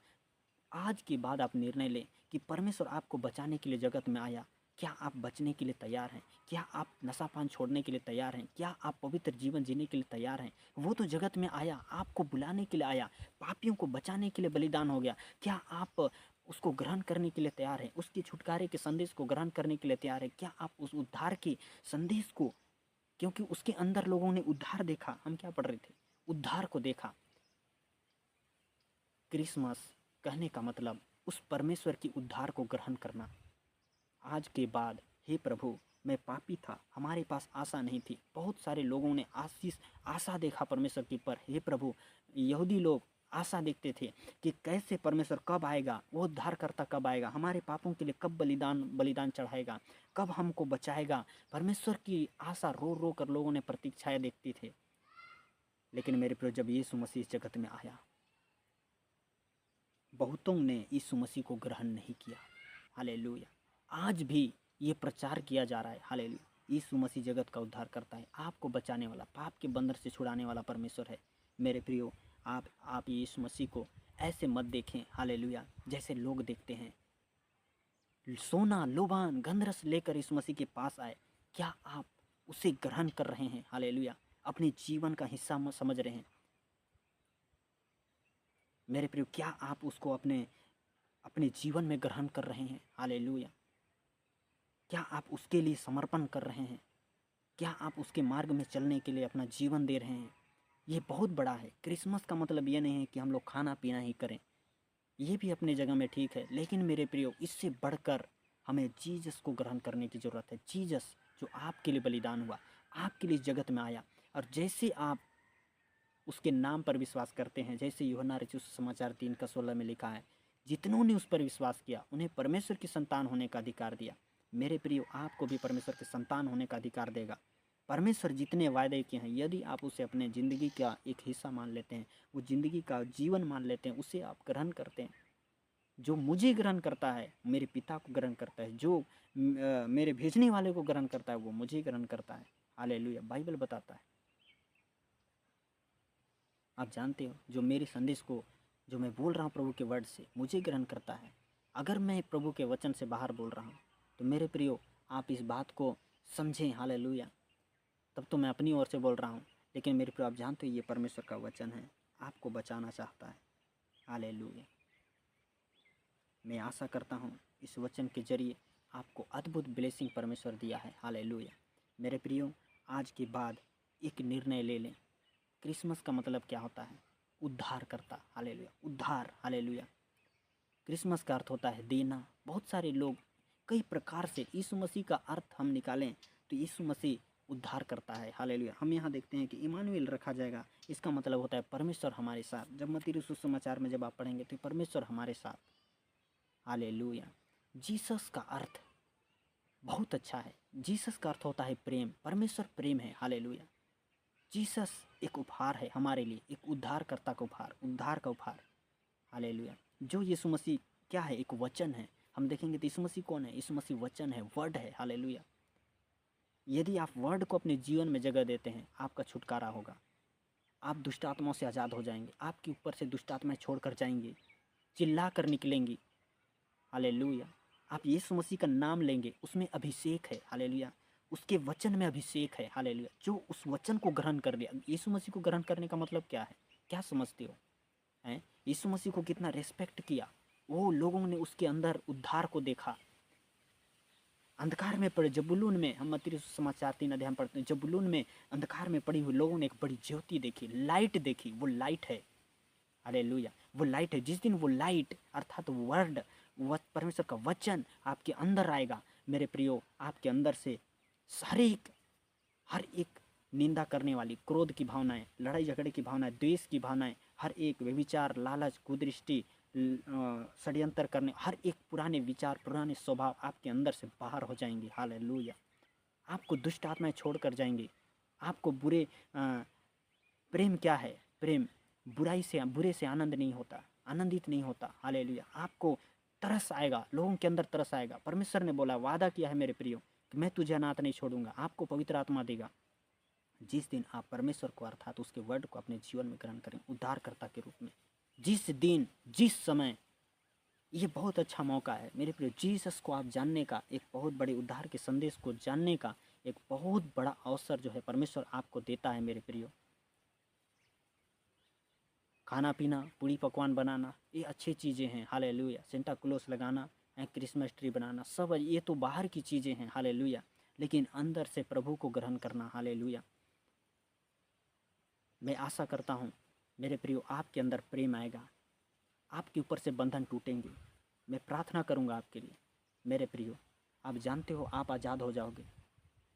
आज के बाद आप निर्णय लें कि परमेश्वर आपको बचाने के लिए जगत में आया। क्या आप बचने के लिए तैयार हैं? क्या आप नशापान छोड़ने के लिए तैयार हैं? क्या आप पवित्र जीवन जीने के लिए तैयार हैं? वो तो जगत में आया, आपको बुलाने के लिए आया, पापियों को बचाने के लिए बलिदान हो गया। क्या आप उसको ग्रहण करने के लिए तैयार हैं? उसके छुटकारे के संदेश को ग्रहण करने के लिए तैयार हैं? क्या आप उस उद्धार के संदेश को, क्योंकि उसके अंदर लोगों ने उद्धार देखा, हम क्या पढ़ रहे थे, उद्धार को देखा। क्रिसमस कहने का मतलब उस परमेश्वर की उद्धार को ग्रहण करना। आज के बाद, हे प्रभु, मैं पापी था, हमारे पास आशा नहीं थी। बहुत सारे लोगों ने आशा देखा परमेश्वर की पर। हे प्रभु, यहूदी लोग आशा देखते थे कि कैसे परमेश्वर कब आएगा, वो उद्धारकर्ता कब आएगा, हमारे पापों के लिए कब बलिदान चढ़ाएगा, कब हमको बचाएगा। परमेश्वर की आशा रो रो कर लोगों ने प्रतीक्षाएं देखते थे। लेकिन मेरे प्रिय, जब यीशु मसीह इस जगत में आया, बहुतों ने यीशु मसीह को ग्रहण नहीं किया। हालेलुया। आज भी ये प्रचार किया जा रहा है। हालेलुया। यीशु मसीह जगत का उद्धार करता है, आपको बचाने वाला, पाप के बंधन से छुड़ाने वाला परमेश्वर है। मेरे प्रियो, आप यीशु मसीह को ऐसे मत देखें, हालेलुया, जैसे लोग देखते हैं। सोना, लोबान, गंधरस लेकर यीशु मसीह के पास आए, क्या आप उसे ग्रहण कर रहे हैं? हालेलुया! अपने जीवन का हिस्सा समझ रहे हैं? मेरे प्रियो, क्या आप उसको अपने अपने जीवन में ग्रहण कर रहे हैं? हालेलुया! क्या आप उसके लिए समर्पण कर रहे हैं? क्या आप उसके मार्ग में चलने के लिए अपना जीवन दे रहे हैं? ये बहुत बड़ा है। क्रिसमस का मतलब ये नहीं है कि हम लोग खाना-पीना ही करें, ये भी अपनी जगह में ठीक है, लेकिन मेरे प्रियो, इससे बढ़कर हमें जीसस को ग्रहण करने की ज़रूरत है। जीसस जो आपके लिए बलिदान हुआ, आपके लिए जगत में आया, और जैसे आप उसके नाम पर विश्वास करते हैं, जैसे यूहन्ना रचित सुसमाचार 3:16 में लिखा है, जितनों ने उस पर विश्वास किया उन्हें परमेश्वर की संतान होने का अधिकार दिया। मेरे प्रियो, आपको भी परमेश्वर के संतान होने का अधिकार देगा। परमेश्वर जितने वायदे किए हैं, यदि आप उसे अपने ज़िंदगी का एक हिस्सा मान लेते हैं, वो ज़िंदगी का जीवन मान लेते हैं, उसे आप ग्रहण करते हैं, जो मुझे ग्रहण करता है मेरे पिता को ग्रहण करता है, जो मेरे भेजने वाले को ग्रहण करता है वो मुझे ग्रहण करता है। हालेलुया! बाइबल बताता है। आप जानते हो, जो मेरे संदेश को, जो मैं बोल रहा हूँ प्रभु के वर्ड से, मुझे ग्रहण करता है। अगर मैं प्रभु के वचन से बाहर बोल रहा हूँ, तो मेरे प्रियो, आप इस बात को समझें। हालेलुया! तब तो मैं अपनी ओर से बोल रहा हूँ, लेकिन मेरे प्रियो, आप जानते हो ये परमेश्वर का वचन है, आपको बचाना चाहता है। हालेलुया! मैं आशा करता हूँ इस वचन के जरिए आपको अद्भुत ब्लेसिंग परमेश्वर दिया है। हालेलुया! मेरे प्रियो, आज के बाद एक निर्णय ले लें। क्रिसमस का मतलब क्या होता है? उद्धारकर्ता। हालेलुया! उद्धार। हालेलुया! क्रिसमस का अर्थ होता है देना। बहुत सारे लोग कई प्रकार से यीशु मसीह का अर्थ हम निकालें तो यीशु मसीह उद्धार करता है। हालेलुया! हम यहाँ देखते हैं कि इमानुएल रखा जाएगा, इसका मतलब होता है परमेश्वर हमारे साथ। जब मत्ती सुसमाचार में जब आप पढ़ेंगे तो परमेश्वर हमारे साथ। हालेलुया! जीसस का अर्थ बहुत अच्छा है। जीसस का अर्थ होता है प्रेम। परमेश्वर प्रेम है। हालेलुया! जीसस एक उपहार है हमारे लिए, एक उद्धारकर्ता का उपहार, उद्धार का उपहार। हालेलुया! जो यीशु मसीह क्या है? एक वचन है। हम देखेंगे तो यीशु मसीह कौन है? यीशु मसीह वचन है, वर्ड है। हालेलुया! यदि आप वर्ड को अपने जीवन में जगह देते हैं, आपका छुटकारा होगा। आप दुष्ट आत्माओं से आज़ाद हो जाएंगे। आपके ऊपर से दुष्ट आत्माएं छोड़कर जाएंगी, चिल्ला कर निकलेंगी। हालेलुया! आप यीशु मसीह का नाम लेंगे, उसमें अभिषेक है। हालेलुया! उसके वचन में अभिषेक है। हालेलुया! जो उस वचन को ग्रहण कर लिया। यीशु मसीह को ग्रहण करने का मतलब क्या है? क्या समझते हो? हैं? यीशु मसीह को कितना रेस्पेक्ट किया। वो लोगों ने उसके अंदर उद्धार को देखा। अंधकार में पड़े जबूलून में, हम मत्ती सुसमाचार 3 अध्याय पढ़ते हैं, जबूलून में अंधकार में पड़ी हुई लोगों ने एक बड़ी ज्योति देखी, लाइट देखी। वो लाइट है। हालेलुया! वो लाइट है। जिस दिन वो लाइट अर्थात वर्ड, परमेश्वर का वचन आपके अंदर आएगा, मेरे प्रियो, आपके अंदर से हर एक निंदा करने वाली, क्रोध की भावनाएं, लड़ाई झगड़े की भावनाएं, द्वेष की भावनाएं, हर एक व्यभिचार, लालच, कुदृष्टि, षड्यंत्र करने, हर एक पुराने विचार, पुराने स्वभाव आपके अंदर से बाहर हो जाएंगे। हालेलुया! आपको दुष्ट आत्माएं छोड़ कर जाएंगी। आपको प्रेम क्या है? प्रेम बुरे से आनंद नहीं होता, आनंदित नहीं होता। हालेलुया! आपको तरस आएगा, लोगों के अंदर तरस आएगा। परमेश्वर ने बोला, वादा किया है मेरे प्रियो कि मैं तुझे अनाथ नहीं छोड़ूंगा। आपको पवित्र आत्मा देगा जिस दिन आप परमेश्वर को अर्थात उसके वर्ड को अपने जीवन में ग्रहण करें उद्धारकर्ता के रूप में। जिस दिन, जिस समय, ये बहुत अच्छा मौका है मेरे प्रियो। जीसस को आप जानने का, एक बहुत बड़े उद्धार के संदेश को जानने का एक बहुत बड़ा अवसर जो है परमेश्वर आपको देता है मेरे प्रियो। खाना पीना, पूड़ी पकवान बनाना, ये अच्छी चीज़ें हैं। हालेलुया! सेंटा क्लॉस लगाना, क्रिसमस ट्री बनाना, सब ये तो बाहर की चीज़ें हैं। हालेलुया! लेकिन अंदर से प्रभु को ग्रहण करना। हालेलुया! मैं आशा करता हूँ मेरे प्रियो, आपके अंदर प्रेम आएगा, आपके ऊपर से बंधन टूटेंगे। मैं प्रार्थना करूँगा आपके लिए मेरे प्रियो। आप जानते हो आप आज़ाद हो जाओगे।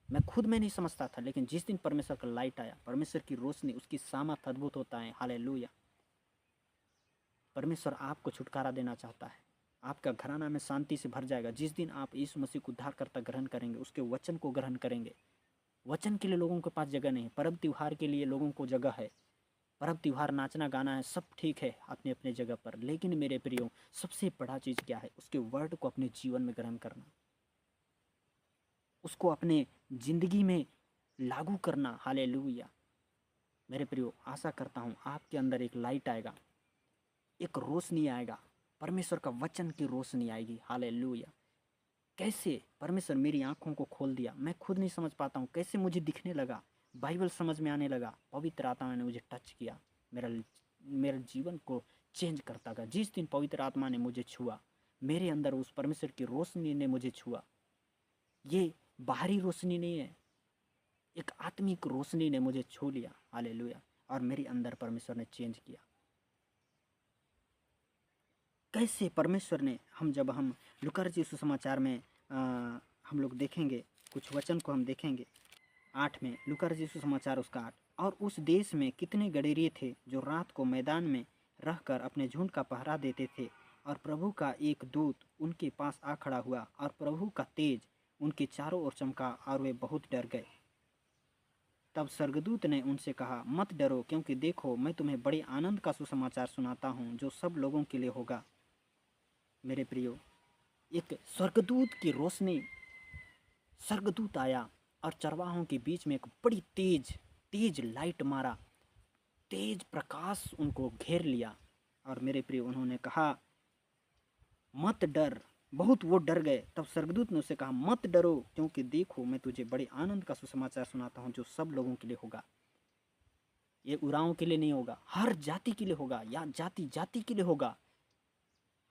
मैं नहीं समझता था, लेकिन जिस दिन परमेश्वर का लाइट आया, परमेश्वर की रोशनी, उसकी सामर्थ अद्भुत होता है। हालेलुया! परमेश्वर आपको छुटकारा देना चाहता है। आपका घराना में शांति से भर जाएगा जिस दिन आप यीशु मसीह को उद्धारकर्ता ग्रहण करेंगे, उसके वचन को ग्रहण करेंगे। वचन के लिए लोगों के पास जगह नहीं, पर्व त्योहार के लिए लोगों को जगह है। पर्व त्योहार, नाचना गाना है, सब ठीक है अपने अपने जगह पर, लेकिन मेरे प्रियो, सबसे बड़ा चीज़ क्या है? उसके वर्ड को अपने जीवन में ग्रहण करना, उसको अपने ज़िंदगी में लागू करना। हालेलुया! मेरे प्रियो, आशा करता हूँ आपके अंदर एक लाइट आएगा, एक रोशनी आएगा, परमेश्वर का वचन की रोशनी आएगी। हालेलुया! कैसे परमेश्वर मेरी आँखों को खोल दिया, मैं खुद नहीं समझ पाता हूँ, कैसे मुझे दिखने लगा, बाइबल समझ में आने लगा, पवित्र आत्मा ने मुझे टच किया, मेरा मेरे जीवन को चेंज करता गया। जिस दिन पवित्र आत्मा ने मुझे छुआ, मेरे अंदर उस परमेश्वर की रोशनी ने मुझे छुआ। ये बाहरी रोशनी नहीं है, एक आत्मिक रोशनी ने मुझे छू लिया, हालेलुया। और मेरे अंदर परमेश्वर ने चेंज किया। कैसे परमेश्वर ने, जब हम लूका रचित सुसमाचार में हम लोग देखेंगे, कुछ वचन को हम देखेंगे 8 में, लूका रचित सुसमाचार उसका 8। और उस देश में कितने गडेरिये थे जो रात को मैदान में रहकर अपने झुंड का पहरा देते थे, और प्रभु का एक दूत उनके पास आ खड़ा हुआ, और प्रभु का तेज उनके चारों ओर चमका, और वे बहुत डर गए। तब स्वर्गदूत ने उनसे कहा, मत डरो, क्योंकि देखो मैं तुम्हें बड़े आनंद का सुसमाचार सुनाता हूँ, जो सब लोगों के लिए होगा। मेरे प्रियो, एक स्वर्गदूत की रोशनी, स्वर्गदूत आया और चरवाहों के बीच में एक बड़ी तेज लाइट मारा, तेज प्रकाश उनको घेर लिया। और मेरे प्रियो, उन्होंने कहा मत डर। बहुत वो डर गए। तब स्वर्गदूत ने उससे कहा, मत डरो, क्योंकि देखो मैं तुझे बड़े आनंद का सुसमाचार सुनाता हूँ, जो सब लोगों के लिए होगा। ये उरावों के लिए नहीं होगा, हर जाति के लिए होगा, या जाति जाति के लिए होगा।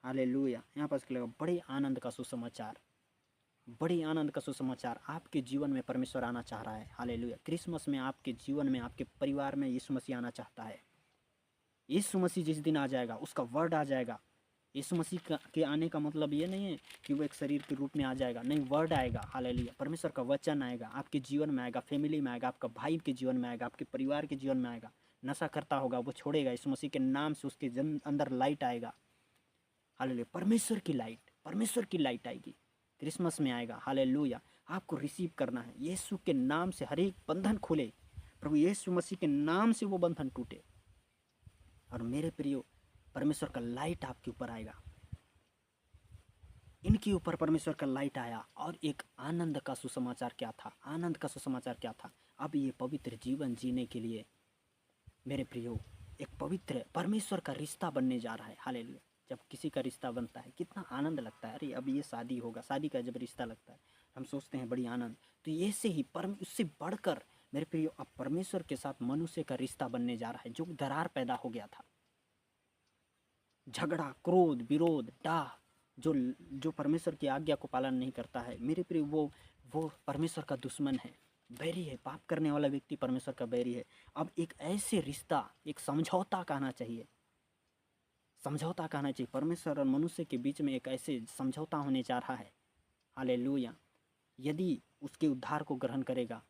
हालेलुया। यहाँ पर लिखा बड़े आनंद का सुसमाचार, बड़े आनंद का सुसमाचार आपके जीवन में परमेश्वर आना चाह रहा है। हालेलुया। क्रिसमस में आपके जीवन में, आपके परिवार में यीशु मसीह आना चाहता है। यीशु मसीह जिस दिन आ जाएगा, उसका वर्ड आ जाएगा। यीशु मसीह के आने का मतलब ये नहीं है कि वो एक शरीर के रूप में आ जाएगा, नहीं, वर्ड आएगा। हालेलुया। परमेश्वर का वचन आएगा, आपके जीवन में आएगा, फैमिली में आएगा, आपका भाई के जीवन में आएगा, आपके परिवार के जीवन में आएगा। नशा करता होगा वो छोड़ेगा, यीशु मसीह के नाम से उसके अंदर लाइट आएगा। हालेलुया। परमेश्वर की लाइट आएगी, क्रिसमस में आएगा। हालेलुया। आपको रिसीव करना है। यीशु के नाम से हर एक बंधन खुले, प्रभु यीशु मसीह के नाम से वो बंधन टूटे। और मेरे प्रियो, परमेश्वर का लाइट आपके ऊपर आएगा। इनके ऊपर परमेश्वर का लाइट आया, और एक आनंद का सुसमाचार क्या था? आनंद का सुसमाचार क्या था? अब ये पवित्र जीवन जीने के लिए मेरे प्रियो, एक पवित्र परमेश्वर का रिश्ता बनने जा रहा है। हालेलुया। जब किसी का रिश्ता बनता है कितना आनंद लगता है। अरे अब ये शादी होगा, शादी का जब रिश्ता लगता है हम सोचते हैं बड़ी आनंद। तो ये से ही उससे बढ़कर मेरे प्रियो, अब परमेश्वर के साथ मनुष्य का रिश्ता बनने जा रहा है। जो दरार पैदा हो गया था, झगड़ा, क्रोध, विरोध, डाह, जो परमेश्वर की आज्ञा को पालन नहीं करता है, मेरे प्रिय, वो परमेश्वर का दुश्मन है, बैरी है। पाप करने वाला व्यक्ति परमेश्वर का बैरी है। अब एक ऐसे रिश्ता, एक समझौता कहना चाहिए, समझौता कहना चाहिए, परमेश्वर और मनुष्य के बीच में एक ऐसे समझौता होने जा रहा है। हालेलुया। यदि उसके उद्धार को ग्रहण करेगा,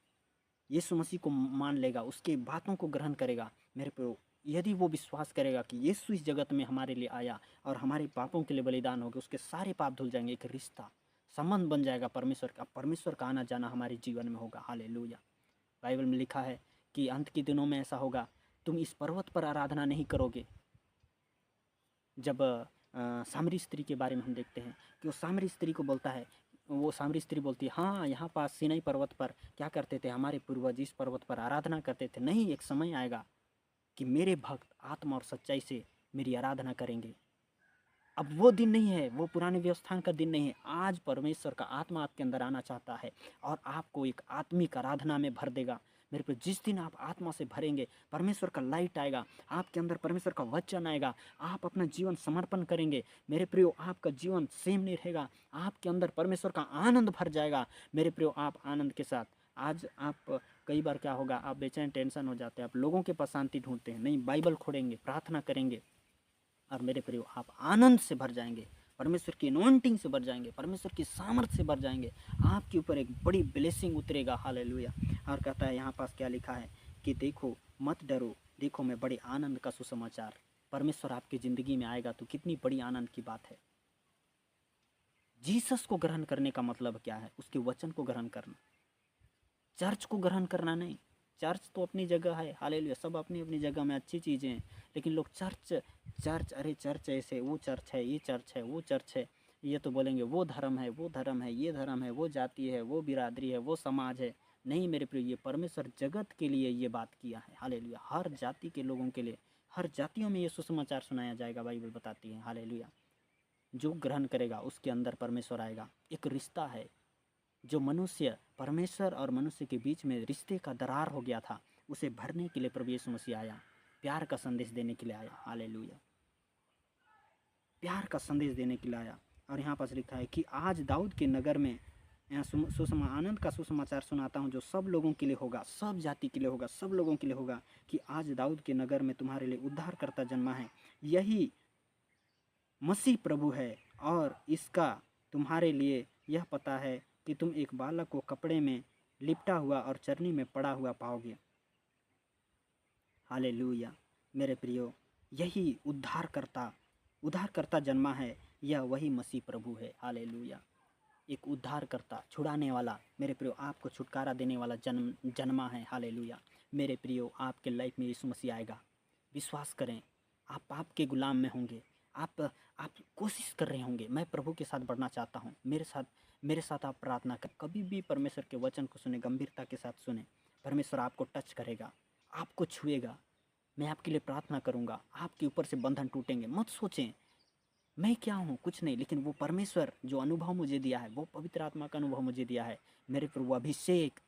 यीशु मसीह को मान लेगा, उसके बातों को ग्रहण करेगा, मेरे प्रियो, यदि वो विश्वास करेगा कि यीशु इस जगत में हमारे लिए आया और हमारे पापों के लिए बलिदान हो गया, उसके सारे पाप धुल जाएंगे, एक रिश्ता, संबंध बन जाएगा परमेश्वर का। परमेश्वर का आना जाना हमारे जीवन में होगा। हालेलुया। बाइबल में लिखा है कि अंत के दिनों में ऐसा होगा, तुम इस पर्वत पर आराधना नहीं करोगे। जब सामरी स्त्री के बारे में हम देखते हैं कि वो सामरी स्त्री को बोलता है, वो सामरी स्त्री बोलती है, हाँ, यहाँ पास सीनै पर्वत पर क्या करते थे हमारे पूर्वज, इस पर्वत पर आराधना करते थे। नहीं, एक समय आएगा कि मेरे भक्त आत्मा और सच्चाई से मेरी आराधना करेंगे। अब वो दिन नहीं है, वो पुराने व्यवस्थान का दिन नहीं है। आज परमेश्वर का आत्मा आपके अंदर आना चाहता है और आपको एक आत्मिक आराधना में भर देगा। मेरे पे जिस दिन आप आत्मा से भरेंगे, परमेश्वर का लाइट आएगा आपके अंदर, परमेश्वर का वचन आएगा, आप अपना जीवन समर्पण करेंगे, मेरे प्रियो, आपका जीवन सेम नहीं रहेगा। आपके अंदर परमेश्वर का आनंद भर जाएगा। मेरे प्रियो, आप आनंद के साथ, आज आप कई बार क्या होगा, आप बेचैन, टेंशन हो जाते हैं, आप लोगों के पास शांति ढूंढते हैं, नहीं, बाइबल खोलेंगे, प्रार्थना करेंगे, और मेरे प्रियो, आप आनंद से भर जाएंगे, परमेश्वर की अनॉइंटिंग से भर जाएंगे, परमेश्वर की सामर्थ्य से भर जाएंगे। आपके ऊपर एक बड़ी ब्लेसिंग उतरेगा। हालेलुया। और कहता है यहाँ पास क्या लिखा है कि देखो मत डरो, देखो मैं बड़े आनंद का सुसमाचार। परमेश्वर आपकी ज़िंदगी में आएगा तो कितनी बड़ी आनंद की बात है। जीसस को ग्रहण करने का मतलब क्या है? उसके वचन को ग्रहण करना, चर्च को ग्रहण करना नहीं। चर्च तो अपनी जगह है, हालेलुया, सब अपनी अपनी जगह में अच्छी चीज़ें हैं, लेकिन लोग चर्च, अरे चर्च ऐसे, वो चर्च है, ये चर्च है, वो चर्च है, ये तो बोलेंगे वो धर्म है, वो धर्म है, ये धर्म है, वो जाति है, वो बिरादरी है, वो समाज है। नहीं मेरे प्रिय, ये परमेश्वर जगत के लिए ये बात किया है। हालेलुया। हर जाति के लोगों के लिए, हर जातियों में ये सुसमाचार सुनाया जाएगा, बाइबल बताती है। हालेलुया। जो ग्रहण करेगा उसके अंदर परमेश्वर आएगा। एक रिश्ता है जो मनुष्य, परमेश्वर और मनुष्य के बीच में रिश्ते का दरार हो गया था, उसे भरने के लिए प्रभु यीशु मसीह आया, प्यार का संदेश देने के लिए आया। हालेलुया, प्यार का संदेश देने के लिए आया। और यहाँ पर लिखा है कि आज दाऊद के नगर में आनंद का सुसमाचार सुनाता हूँ, जो सब लोगों के लिए होगा, सब जाति के लिए होगा, सब लोगों के लिए होगा, कि आज दाऊद के नगर में तुम्हारे लिए उद्धारकर्ता जन्मा है। यही मसीह प्रभु है, और इसका तुम्हारे लिए यह पता है कि तुम एक बालक को कपड़े में लिपटा हुआ और चरनी में पड़ा हुआ पाओगे। हालेलुया मेरे प्रियो, यही उद्धारकर्ता जन्मा है, यह वही मसीह प्रभु है। हालेलुया, एक उद्धारकर्ता, छुड़ाने वाला, मेरे प्रियो आपको छुटकारा देने वाला जन्मा है। हालेलुया मेरे प्रियो, आपके लाइफ में यीशु मसीह आएगा, विश्वास करें। आप पाप के गुलाम में होंगे, आप कोशिश कर रहे होंगे, मैं प्रभु के साथ बढ़ना चाहता हूँ, मेरे साथ आप प्रार्थना कर। कभी भी परमेश्वर के वचन को सुने, गंभीरता के साथ सुने, परमेश्वर आपको टच करेगा, आपको छुएगा। मैं आपके लिए प्रार्थना करूँगा, आपके ऊपर से बंधन टूटेंगे। मत सोचें मैं क्या हूँ, कुछ नहीं, लेकिन वो परमेश्वर जो अनुभव मुझे दिया है, वो पवित्र आत्मा का अनुभव मुझे दिया है। मेरे प्रभु अभिषेक,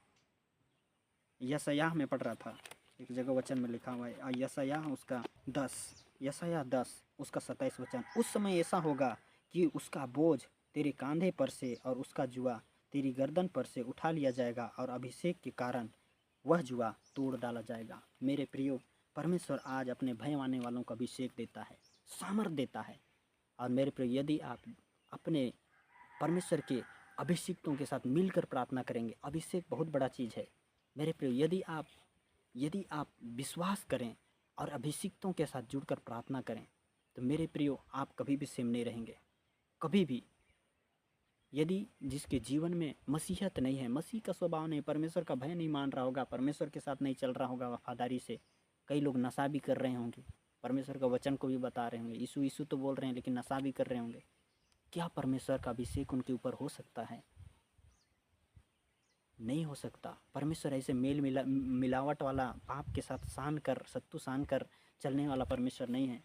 यशायाह में पढ़ रहा था, एक जगह वचन में लिखा हुआ है, यशायाह यशायाह 10 उसका 27 वचन, उस समय ऐसा होगा कि उसका बोझ तेरे कंधे पर से और उसका जुआ तेरी गर्दन पर से उठा लिया जाएगा, और अभिषेक के कारण वह जुआ तोड़ डाला जाएगा। मेरे प्रियो, परमेश्वर आज अपने भय मानने वालों को अभिषेक देता है, सामर्थ देता है। और मेरे प्रियो, यदि आप अपने परमेश्वर के अभिषिक्तों के साथ मिलकर प्रार्थना करेंगे, अभिषेक बहुत बड़ा चीज़ है। मेरे प्रियो, यदि आप विश्वास करें और अभिषिक्तों के साथ जुड़कर प्रार्थना करें, तो मेरे प्रियो आप कभी भी सेम नहीं रहेंगे, कभी भी। यदि जिसके जीवन में मसीहत नहीं है, मसीह का स्वभाव नहीं, परमेश्वर का भय नहीं मान रहा होगा, परमेश्वर के साथ नहीं चल रहा होगा वफादारी से, कई लोग नशा भी कर रहे होंगे, परमेश्वर का वचन को भी बता रहे होंगे, यीशु यीशु तो बोल रहे हैं लेकिन नशा भी कर रहे होंगे, क्या परमेश्वर का अभिषेक उनके ऊपर हो सकता है? नहीं हो सकता। परमेश्वर ऐसे मिलावट वाला, पाप के साथ सत्तू सान कर चलने वाला परमेश्वर नहीं है।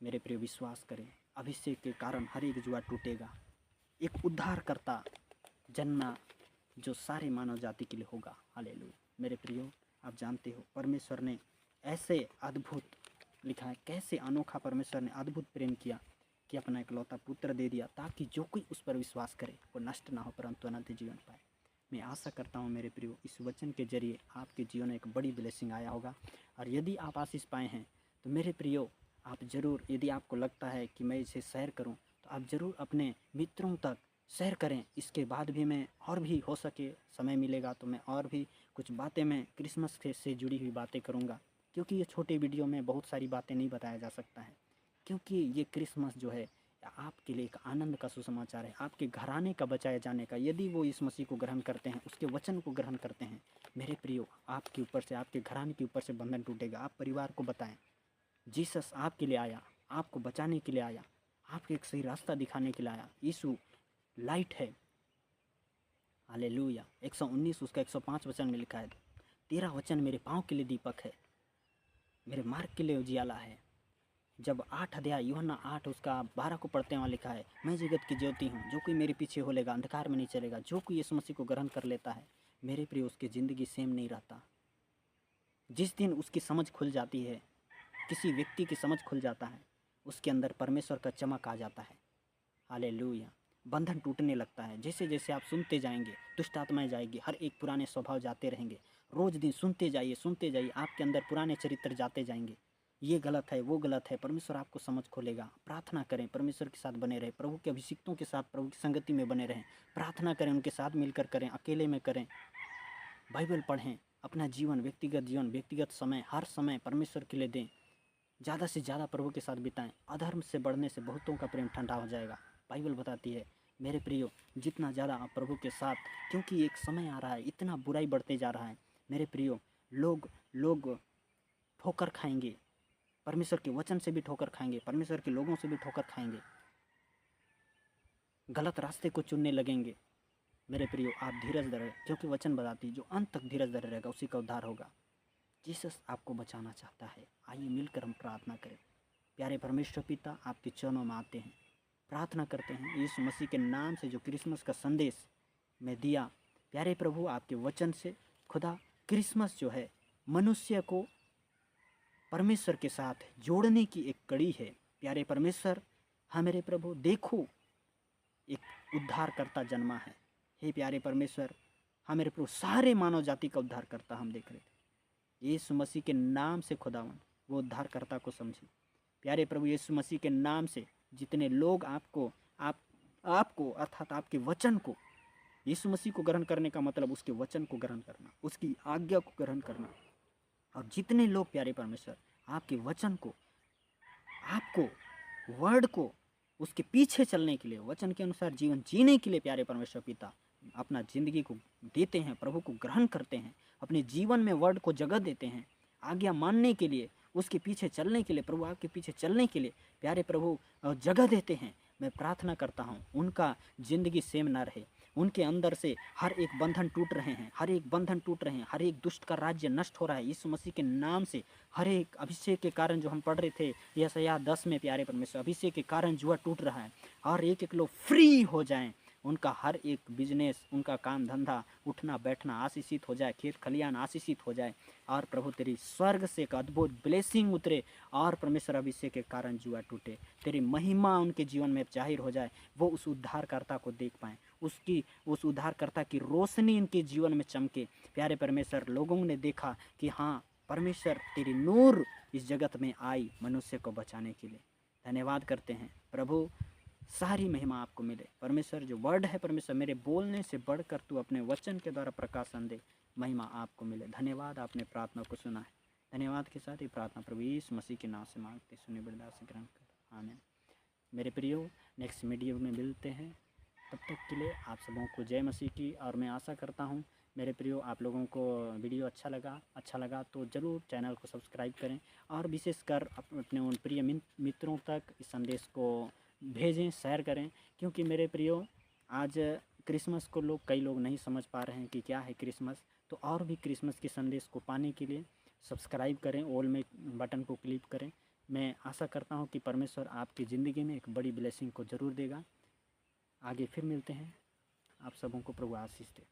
मेरे प्रिय, विश्वास करें, अभिषेक के कारण हर एक जुआ टूटेगा। एक उद्धारकर्ता जन्मा जो सारे मानव जाति के लिए होगा। हालेलुया मेरे प्रियो, आप जानते हो परमेश्वर ने ऐसे अद्भुत, लिखा है कैसे अनोखा परमेश्वर ने अद्भुत प्रेम किया कि अपना इकलौता पुत्र दे दिया, ताकि जो कोई उस पर विश्वास करे वो नष्ट ना हो परंतु अनंत जीवन पाए। मैं आशा करता हूँ मेरे प्रियो, इस वचन के जरिए आपके जीवन में एक बड़ी ब्लेसिंग आया होगा। और यदि आप आशीष पाए हैं तो मेरे प्रियो, आप ज़रूर, यदि आपको लगता है कि मैं इसे शेयर करूं, तो आप ज़रूर अपने मित्रों तक शेयर करें। इसके बाद भी मैं और भी हो सके समय मिलेगा तो मैं और भी कुछ बातें, मैं क्रिसमस से जुड़ी हुई बातें करूंगा, क्योंकि ये छोटे वीडियो में बहुत सारी बातें नहीं बताया जा सकता है, क्योंकि ये क्रिसमस जो है आपके लिए एक आनंद का सुसमाचार है, आपके घराने का बचाए जाने का। यदि वो इस मसीह को ग्रहण करते हैं, उसके वचन को ग्रहण करते हैं, मेरे प्रियो, आपके ऊपर से, आपके घराने के ऊपर से बंधन टूटेगा। आप परिवार को बताएं जीसस आपके लिए आया, आपको बचाने के लिए आया, आपको एक सही रास्ता दिखाने के लिए आया। यीशु लाइट है। हालेलुया 119 उसका 105 वचन में लिखा है, तेरा वचन मेरे पाँव के लिए दीपक है, मेरे मार्ग के लिए उजियाला है। जब 8 अध्याय यूहन्ना 8 उसका 12 को पढ़ते हैं, वहाँ लिखा है, मैं जगत की ज्योति हूँ, जो कोई मेरे पीछे होलेगा अंधकार में नहीं चलेगा। जो कोई यीशु मसीह को ग्रहण कर लेता है, मेरे प्रिय, उसकी ज़िंदगी सेम नहीं रहता। जिस दिन उसकी समझ खुल जाती है, किसी व्यक्ति की समझ खुल जाता है, उसके अंदर परमेश्वर का चमक आ जाता है। हालेलुया, बंधन टूटने लगता है। जैसे जैसे आप सुनते जाएंगे, दुष्ट आत्माएं जाएगी, हर एक पुराने स्वभाव जाते रहेंगे। रोज दिन सुनते जाइए, आपके अंदर पुराने चरित्र जाते जाएंगे। ये गलत है, वो गलत है, परमेश्वर आपको समझ खोलेगा। प्रार्थना करें, परमेश्वर के साथ बने रहें, प्रभु के अभिषिक्तों के साथ, प्रभु की संगति में बने रहें। प्रार्थना करें, उनके साथ मिलकर करें, अकेले में करें, बाइबल पढ़ें, अपना जीवन, व्यक्तिगत समय, हर समय परमेश्वर के लिए दें। ज़्यादा से ज़्यादा प्रभु के साथ बिताएं। अधर्म से बढ़ने से बहुतों का प्रेम ठंडा हो जाएगा, बाइबल बताती है। मेरे प्रियो, जितना ज़्यादा आप प्रभु के साथ, क्योंकि एक समय आ रहा है, इतना बुराई बढ़ते जा रहा है मेरे प्रियो, लोग ठोकर खाएंगे, परमेश्वर के वचन से भी ठोकर खाएंगे, परमेश्वर के लोगों से भी ठोकर खाएंगे, गलत रास्ते को चुनने लगेंगे। मेरे प्रियो, आप धीरज धरे, क्योंकि वचन बताती है जो अंत तक धीरज धरे रहेगा उसी का उद्धार होगा। जीसस आपको बचाना चाहता है। आइए मिलकर हम प्रार्थना करें। प्यारे परमेश्वर पिता, आपके चरणों में आते हैं, प्रार्थना करते हैं यीशु मसीह के नाम से जो क्रिसमस का संदेश मैं दिया, प्यारे प्रभु आपके वचन से खुदा, क्रिसमस जो है मनुष्य को परमेश्वर के साथ जोड़ने की एक कड़ी है। प्यारे परमेश्वर, हाँ मेरे प्रभु, देखो एक उद्धारकर्ता जन्मा है। हे प्यारे परमेश्वर, हाँ मेरे प्रभु, सारे मानव जाति का उद्धारकर्ता हम देख रहे थे। यीशु मसीह के नाम से खुदावन वो उद्धारकर्ता को समझे। प्यारे प्रभु यीशु मसीह के नाम से जितने लोग आपको अर्थात आपके वचन को, यीशु मसीह को ग्रहण करने का मतलब उसके वचन को ग्रहण करना, उसकी आज्ञा को ग्रहण करना, और जितने लोग प्यारे परमेश्वर आपके वचन को, आपको वर्ड को, उसके पीछे चलने के लिए, वचन के अनुसार जीवन जीने के लिए प्यारे परमेश्वर पिता अपना ज़िंदगी को देते हैं, प्रभु को ग्रहण करते हैं, अपने जीवन में वर्ड को जगह देते हैं, आज्ञा मानने के लिए, उसके पीछे चलने के लिए, प्रभु आपके पीछे चलने के लिए प्यारे प्रभु जगह देते हैं। मैं प्रार्थना करता हूँ उनका ज़िंदगी सेम ना रहे, उनके अंदर से हर एक बंधन टूट रहे हैं, हर एक बंधन टूट रहे हैं, हर एक दुष्ट का राज्य नष्ट हो रहा है यीशु मसीह के नाम से। हर एक अभिषेक के कारण जो हम पढ़ रहे थे यशायाह 10 में प्यारे परमेश्वर, अभिषेक के कारण जुआ टूट रहा है, और एक एक लोग फ्री हो जाएं, उनका हर एक बिजनेस, उनका काम धंधा, उठना बैठना आशीषित हो जाए, खेत खलियान आशीषित हो जाए, और प्रभु तेरी स्वर्ग से एक अद्भुत ब्लेसिंग उतरे, और परमेश्वर अभिषेक के कारण जुआ टूटे, तेरी महिमा उनके जीवन में जाहिर हो जाए, वो उस उद्धारकर्ता को देख पाएँ, उस उद्धारकर्ता की रोशनी इनके जीवन में चमके। प्यारे परमेश्वर, लोगों ने देखा कि हाँ परमेश्वर तेरी नूर इस जगत में आई मनुष्य को बचाने के लिए। धन्यवाद करते हैं प्रभु, सारी महिमा आपको मिले। परमेश्वर जो वर्ड है परमेश्वर, मेरे बोलने से बढ़कर तू अपने वचन के द्वारा प्रकाशन दे, महिमा आपको मिले। धन्यवाद, आपने प्रार्थना को सुना है। धन्यवाद के साथ ही प्रार्थना प्रभु यीशु मसीह के नाम से मांगते, सुने बलिदान से ग्रहण कर, आमीन। मेरे प्रियो, नेक्स्ट वीडियो में मिलते हैं, तब तक के लिए आप सबों को जय मसीह की। और मैं आशा करता हूँ मेरे प्रियो आप लोगों को वीडियो अच्छा लगा तो ज़रूर चैनल को सब्सक्राइब करें, और विशेषकर अपने उन प्रिय मित्रों तक इस संदेश को भेजें, शेयर करें, क्योंकि मेरे प्रियो आज क्रिसमस को कई लोग नहीं समझ पा रहे हैं कि क्या है क्रिसमस। तो और भी क्रिसमस के संदेश को पाने के लिए सब्सक्राइब करें, ऑल में बटन को क्लिक करें। मैं आशा करता हूं कि परमेश्वर आपकी ज़िंदगी में एक बड़ी ब्लेसिंग को ज़रूर देगा। आगे फिर मिलते हैं, आप सबों को प्रभु आशीष दे।